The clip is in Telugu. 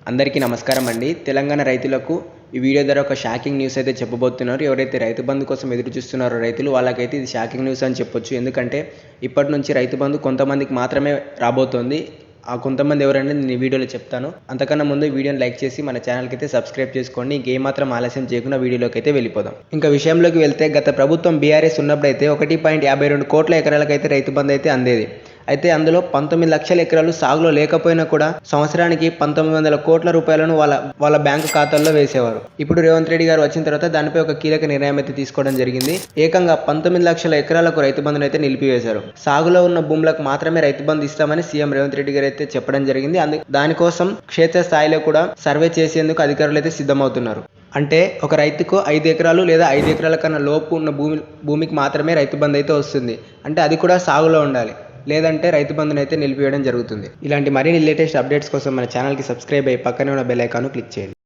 అందరికీ నమస్కారం అండి. తెలంగాణ రైతులకు ఈ వీడియో ద్వారా ఒక షాకింగ్ న్యూస్ అయితే చెప్పబోతున్నారు. ఎవరైతే రైతు బంధు కోసం ఎదురు చూస్తున్నారో రైతులు వాళ్ళకైతే ఇది షాకింగ్ న్యూస్ అని చెప్పొచ్చు. ఎందుకంటే ఇప్పటి నుంచి రైతు బంధు కొంతమందికి మాత్రమే రాబోతోంది. ఆ కొంతమంది ఎవరంటే నేను ఈ వీడియోలో చెప్తాను. అంతకన్నా ముందు వీడియోని లైక్ చేసి మన ఛానల్కి అయితే సబ్స్క్రైబ్ చేసుకోండి. ఇంకేమాత్రం ఆలస్యం చేయకుండా వీడియోలోకి అయితే వెళ్ళిపోదాం. ఇంకా విషయంలోకి వెళ్తే గత ప్రభుత్వం బీఆర్ఎస్ ఉన్నప్పుడైతే 1.52 కోట్ల ఎకరాలకైతే రైతు బంధు అయితే అందేది. అయితే అందులో 19 లక్షల ఎకరాలు సాగులో లేకపోయినా కూడా సంవత్సరానికి 1900 కోట్ల రూపాయలను వాళ్ళ బ్యాంకు ఖాతాల్లో వేసేవారు. ఇప్పుడు రేవంత్ రెడ్డి గారు వచ్చిన తర్వాత దానిపై ఒక కీలక నిర్ణయం అయితే తీసుకోవడం జరిగింది. ఏకంగా 19 లక్షల ఎకరాలకు రైతు బంధును అయితే నిలిపివేశారు. సాగులో ఉన్న భూములకు మాత్రమే రైతు బంధు ఇస్తామని సీఎం రేవంత్ రెడ్డి గారు అయితే చెప్పడం జరిగింది. దానికోసం క్షేత్రస్థాయిలో కూడా సర్వే చేసేందుకు అధికారులు అయితే సిద్ధమవుతున్నారు. అంటే ఒక రైతుకు 5 ఎకరాలు లేదా 5 ఎకరాల కన్నా లోపు ఉన్న భూమికి మాత్రమే రైతు బంధు అయితే వస్తుంది. అంటే అది కూడా సాగులో ఉండాలి, లేదంటే రైతు బంధును అయితే నిలిపివేయడం జరుగుతుంది. ఇలాంటి మరిన్ని లేటెస్ట్ అప్డేట్స్ కోసం మన ఛానల్కి సబ్స్క్రైబ్ అయ్యి పక్కనే ఉన్న బెల్ ఐకాన్ క్లిక్ చేయండి.